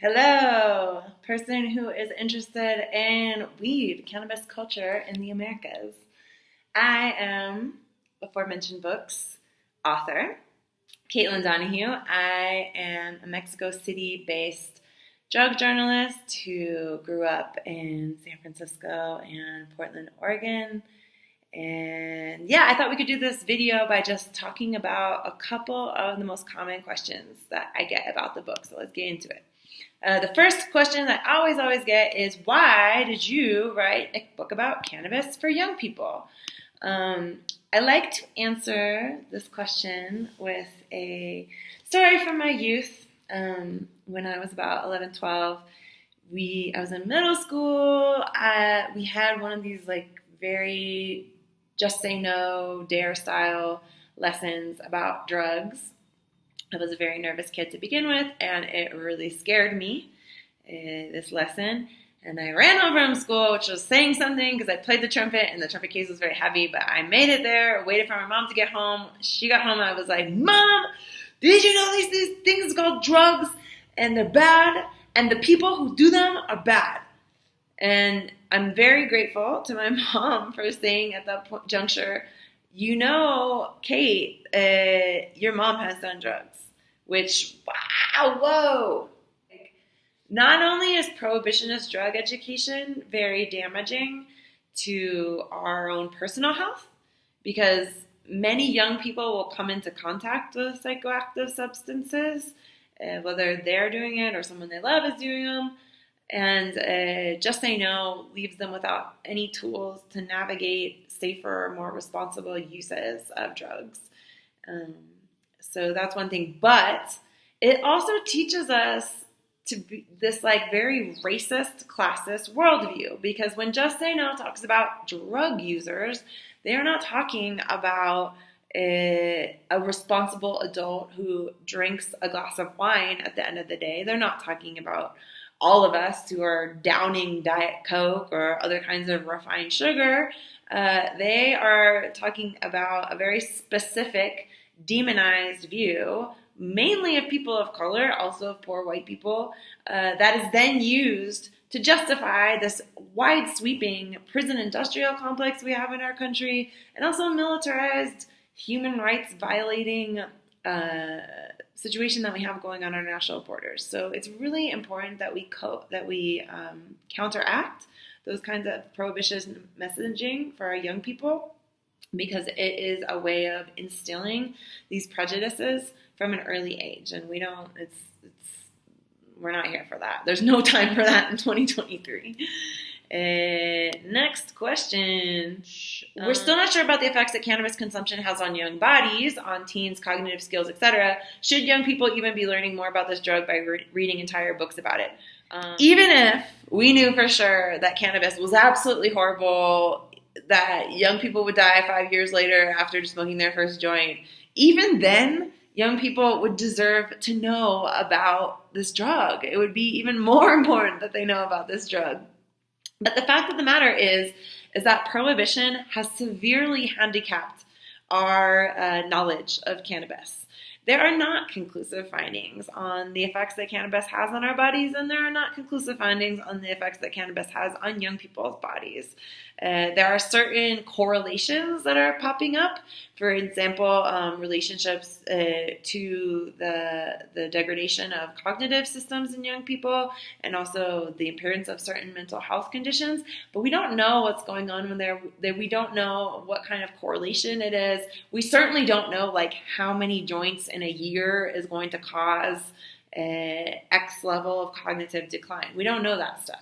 Hello, person who is interested in weed, cannabis culture in the Americas. I am, aforementioned books, author, Caitlin Donohue. I am a Mexico City-based drug journalist who grew up in San Francisco and Portland, Oregon. And yeah, I thought we could do this video by just talking about a couple of the most common questions that I get about the book. So let's get into it. The first question that I always get is, why did you write a book about cannabis for young people? I like to answer this question with a story from my youth. When I was about 11, 12, I was in middle school. We had one of these very just say no, dare style lessons about drugs. I was a very nervous kid to begin with, and it really scared me, this lesson. And I ran home from school, which was saying something because I played the trumpet, and the trumpet case was very heavy, but I made it there, waited for my mom to get home. She got home, and I was like, Mom, did you know these things called drugs, and they're bad, and the people who do them are bad? And I'm very grateful to my mom for saying at that juncture, Kate, your mom has done drugs. Which, wow, whoa. Not only is prohibitionist drug education very damaging to our own personal health, because many young people will come into contact with psychoactive substances, whether they're doing it or someone they love is doing them, and Just Say No leaves them without any tools to navigate safer, more responsible uses of drugs. So that's one thing. But it also teaches us to be this very racist, classist worldview. Because when Just Say No talks about drug users, they are not talking about a responsible adult who drinks a glass of wine at the end of the day. They're not talking about all of us who are downing Diet Coke or other kinds of refined sugar. They are talking about a very specific, demonized view, mainly of people of color, also of poor white people, that is then used to justify this wide-sweeping prison industrial complex we have in our country, and also militarized human rights violating situation that we have going on our national borders. So it's really important that we counteract those kinds of prohibition messaging for our young people, because it is a way of instilling these prejudices from an early age, and we're not here for that. There's no time for that in 2023. Next question. We're still not sure about the effects that cannabis consumption has on young bodies, on teens' cognitive skills, etc. Should young people even be learning more about this drug by reading entire books about it? Even if we knew for sure that cannabis was absolutely horrible, that young people would die 5 years later after smoking their first joint, even then, young people would deserve to know about this drug. It would be even more important that they know about this drug. But the fact of the matter is that prohibition has severely handicapped our knowledge of cannabis. There are not conclusive findings on the effects that cannabis has on our bodies, and there are not conclusive findings on the effects that cannabis has on young people's bodies. There are certain correlations that are popping up. For example, relationships to the degradation of cognitive systems in young people, and also the appearance of certain mental health conditions. But we don't know what's going on when we don't know what kind of correlation it is. We certainly don't know how many joints in a year is going to cause X level of cognitive decline. We don't know that stuff.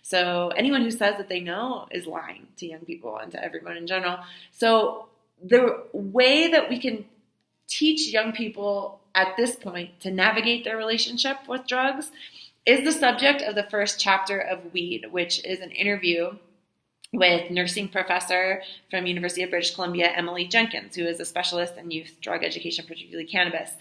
So anyone who says that they know is lying to young people and to everyone in general. So the way that we can teach young people at this point to navigate their relationship with drugs is the subject of the first chapter of Weed, which is an interview with nursing professor from University of British Columbia, Emily Jenkins, who is a specialist in youth drug education, particularly cannabis.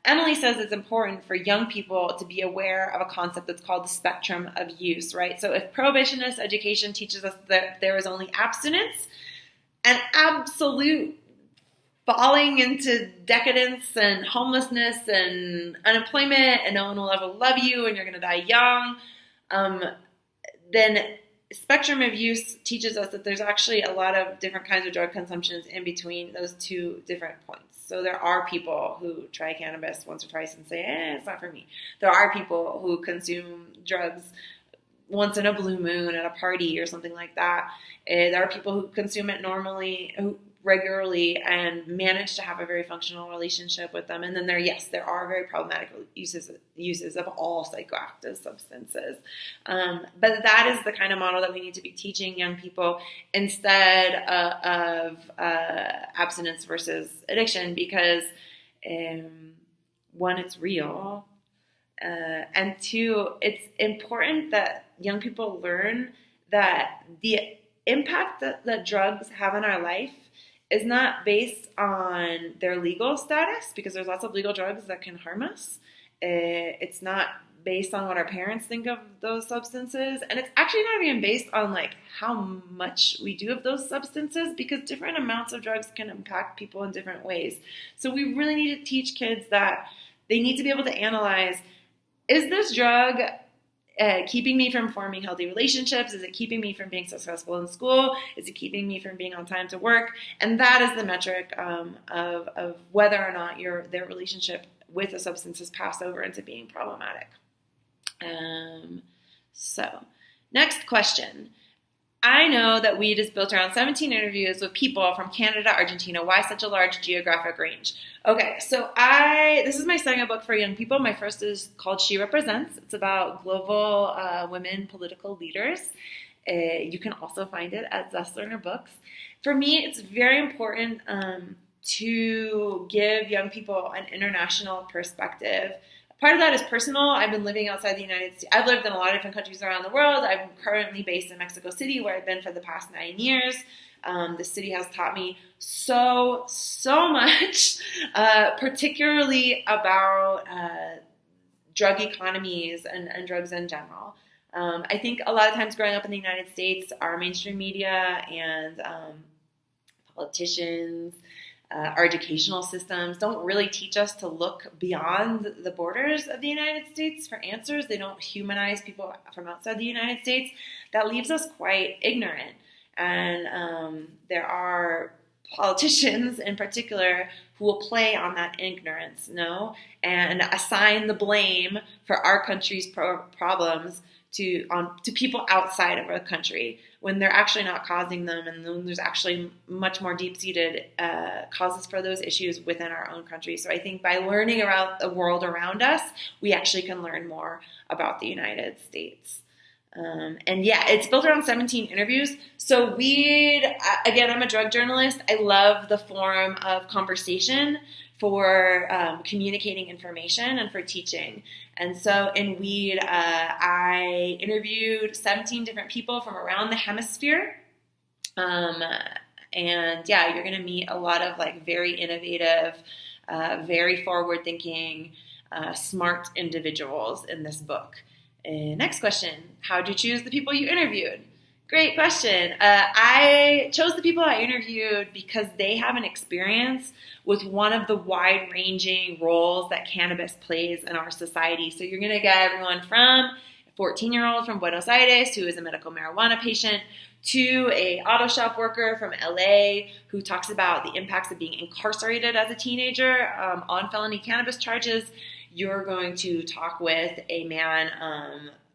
Emily says it's important for young people to be aware of a concept that's called the spectrum of use, right? So if prohibitionist education teaches us that there is only abstinence and absolute falling into decadence and homelessness and unemployment, and no one will ever love you, and you're going to die young, then spectrum of use teaches us that there's actually a lot of different kinds of drug consumptions in between those two different points. So there are people who try cannabis once or twice and say, it's not for me. There are people who consume drugs once in a blue moon at a party or something like that. There are people who consume it regularly and manage to have a very functional relationship with them. And then there are very problematic uses of all psychoactive substances. But that is the kind of model that we need to be teaching young people instead of abstinence versus addiction, because one, it's real, and two, it's important that young people learn that the impact that drugs have on our life is not based on their legal status, because there's lots of legal drugs that can harm us. It's not based on what our parents think of those substances, and it's actually not even based on like how much we do of those substances, because different amounts of drugs can impact people in different ways. So we really need to teach kids that they need to be able to analyze, is this drug keeping me from forming healthy relationships? Is it keeping me from being successful in school? Is it keeping me from being on time to work? And that is the metric of whether or not their relationship with a substance has passed over into being problematic. So, next question. I know that Weed is built around 17 interviews with people from Canada, Argentina. Why such a large geographic range? Okay, so this is my second book for young people. My first is called She Represents. It's about global women political leaders. You can also find it at Zest Learner Books. For me, it's very important to give young people an international perspective. Part of that is personal. I've been living outside the United States. I've lived in a lot of different countries around the world. I'm currently based in Mexico City, where I've been for the past 9 years. The city has taught me so much, particularly about drug economies and drugs in general. I think a lot of times growing up in the United States, our mainstream media and politicians, our educational systems don't really teach us to look beyond the borders of the United States for answers. They don't humanize people from outside the United States. That leaves us quite ignorant. And there are politicians in particular who will play on that ignorance, and assign the blame for our country's problems to people outside of our country, when they're actually not causing them, and then there's actually much more deep-seated causes for those issues within our own country. So I think by learning about the world around us, we actually can learn more about the United States. It's built around 17 interviews. So Weed, again, I'm a drug journalist. I love the form of conversation for communicating information and for teaching. And so in Weed, I interviewed 17 different people from around the hemisphere. You're going to meet a lot of very innovative, very forward-thinking, smart individuals in this book. Next question. How did you choose the people you interviewed? Great question. I chose the people I interviewed because they have an experience with one of the wide-ranging roles that cannabis plays in our society. So you're going to get everyone from a 14-year-old from Buenos Aires who is a medical marijuana patient to a auto shop worker from LA who talks about the impacts of being incarcerated as a teenager on felony cannabis charges. You're going to talk with a man,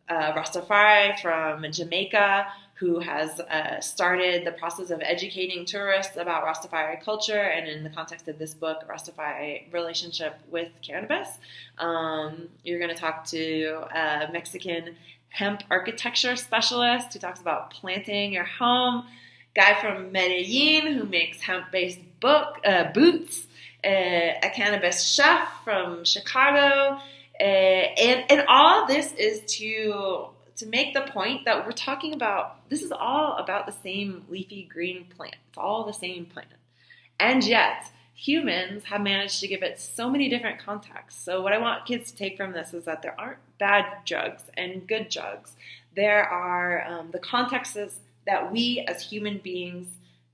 Rastafari from Jamaica, who has started the process of educating tourists about Rastafari culture, and in the context of this book, Rastafari relationship with cannabis. You're going to talk to a Mexican hemp architecture specialist who talks about planting your home, guy from Medellin who makes hemp-based boots, a cannabis chef from Chicago, and all of this is to make the point that we're talking about, this is all about the same leafy green plant. It's all the same plant. And yet, humans have managed to give it so many different contexts. So what I want kids to take from this is that there aren't bad drugs and good drugs. There are the contexts that we as human beings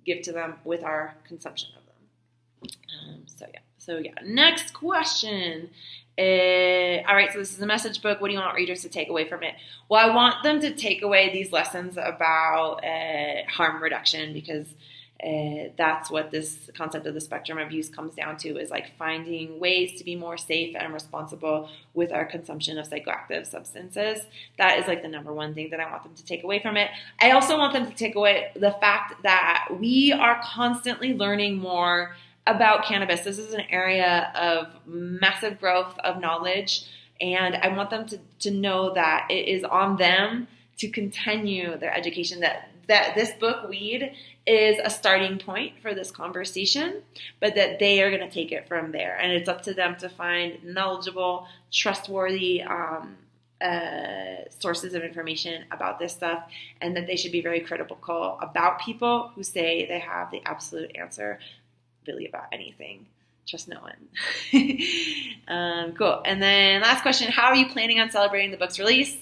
give to them with our consumption of them. So yeah. Next question. All right, so this is a message book. What do you want readers to take away from it? Well, I want them to take away these lessons about harm reduction, because that's what this concept of the spectrum of use comes down to, is like finding ways to be more safe and responsible with our consumption of psychoactive substances. That is like the number one thing that I want them to take away from it. I also want them to take away the fact that we are constantly learning more about cannabis. This is an area of massive growth of knowledge, and I want them to know that it is on them to continue their education, that this book, Weed, is a starting point for this conversation, but that they are going to take it from there. And it's up to them to find knowledgeable, trustworthy sources of information about this stuff, and that they should be very critical about people who say they have the absolute answer really about anything. Trust no one. Cool. And then last question, how are you planning on celebrating the book's release?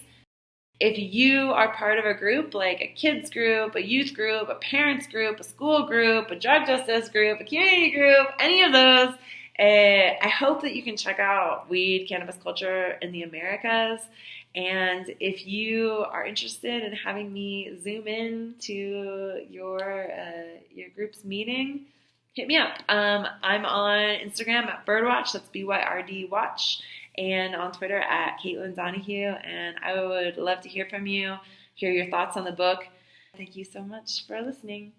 If you are part of a group, like a kids group, a youth group, a parents group, a school group, a drug justice group, a community group, any of those, I hope that you can check out Weed, Cannabis Culture in the Americas. And if you are interested in having me zoom in to your group's meeting, hit me up. I'm on Instagram at Birdwatch, that's BYRD Watch, and on Twitter at Caitlin Donohue. And I would love to hear from you, hear your thoughts on the book. Thank you so much for listening.